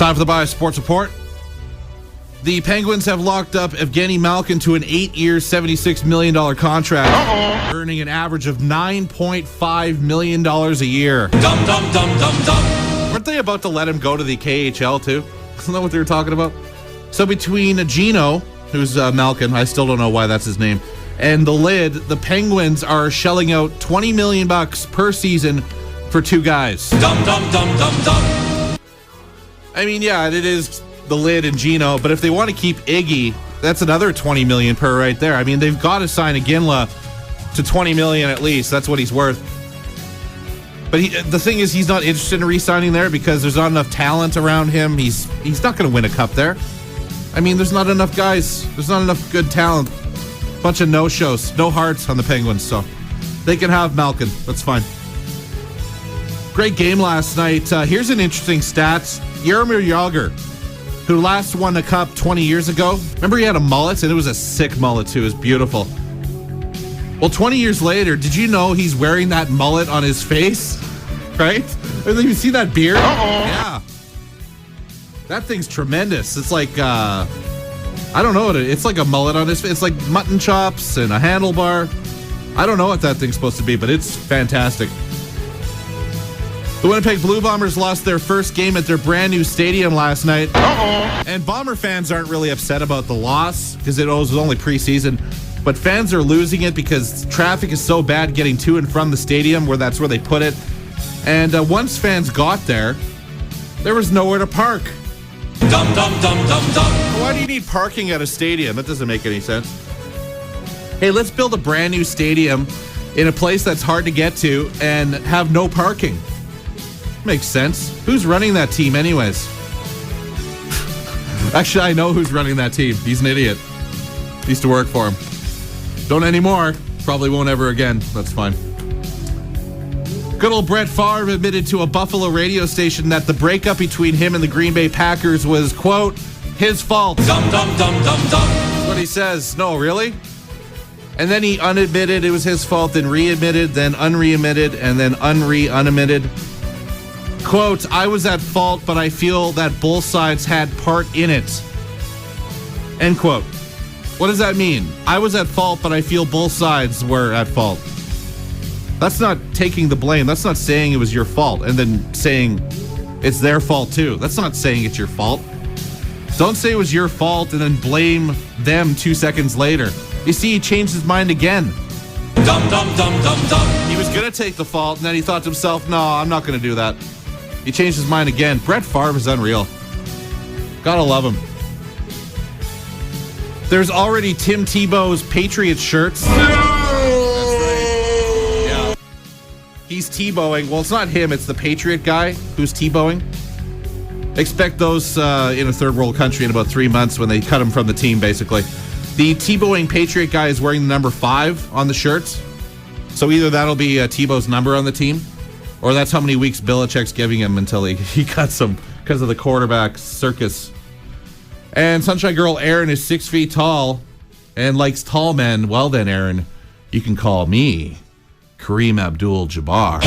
Time for the Bias Sports Report. The Penguins have locked up Evgeny Malkin to an 8-year, $76 million contract, earning an average of $9.5 million a year. Weren't they about to let him go to the KHL, too? Isn't that what they were talking about? So between Gino, who's Malkin, I still don't know why that's his name, and the Lid, the Penguins are shelling out $20 million per season for two guys. I mean, yeah, it is the Lid and Gino, but if they want to keep Iggy, that's another $20 million per right there. I mean, they've got to sign Iginla to $20 million at least. That's what he's worth. But the thing is, he's not interested in re-signing there because there's not enough talent around him. He's not going to win a cup there. I mean, there's not enough guys. There's not enough good talent. Bunch of no-shows, no hearts on the Penguins, so they can have Malkin. That's fine. Great game last night. Here's an interesting stat. Jagr, who last won a cup 20 years ago. Remember, he had a mullet, and it was a sick mullet, too. It was beautiful. Well, 20 years later, did you know he's wearing that mullet on his face? Right? Have you seen that beard? Yeah. That thing's tremendous. It's like, I don't know what it's like a mullet on his face. It's like mutton chops and a handlebar. I don't know what that thing's supposed to be, but it's fantastic. The Winnipeg Blue Bombers lost their first game at their brand new stadium last night. And Bomber fans aren't really upset about the loss because it was only preseason. But fans are losing it because traffic is so bad getting to and from the stadium, where that's where they put it. And once fans got there was nowhere to park. Why do you need parking at a stadium? That doesn't make any sense. Hey, let's build a brand new stadium in a place that's hard to get to and have no parking. Makes sense. Who's running that team anyways? Actually, I know who's running that team. He's an idiot. Used to work for him. Don't anymore. Probably won't ever again. That's fine. Good old Brett Favre admitted to a Buffalo radio station that the breakup between him and the Green Bay Packers was, quote, his fault. That's what he says. No, really? And then he unadmitted it was his fault, then readmitted, then unreadmitted, and then unadmitted. Quote, I was at fault, but I feel that both sides had part in it. End quote. What does that mean? I was at fault, but I feel both sides were at fault. That's not taking the blame. That's not saying it was your fault and then saying it's their fault too. That's not saying it's your fault. Don't say it was your fault and then blame them 2 seconds later. You see, he changed his mind again. He was going to take the fault, and then he thought to himself, no, I'm not going to do that. He changed his mind again. Brett Favre is unreal. Gotta love him. There's already Tim Tebow's Patriots shirts. No! Yeah. He's Tebowing. Well, it's not him. It's the Patriot guy who's Tebowing. Expect those in a third world country in about 3 months when they cut him from the team, basically. The Tebowing Patriot guy is wearing the number 5 on the shirts. So either that'll be Tebow's number on the team, or that's how many weeks Belichick's giving him until he cuts him because of the quarterback circus. And SUNshine Girl Erin is 6 feet tall and likes tall men. Well then, Erin, you can call me Kareem Abdul-Jabbar.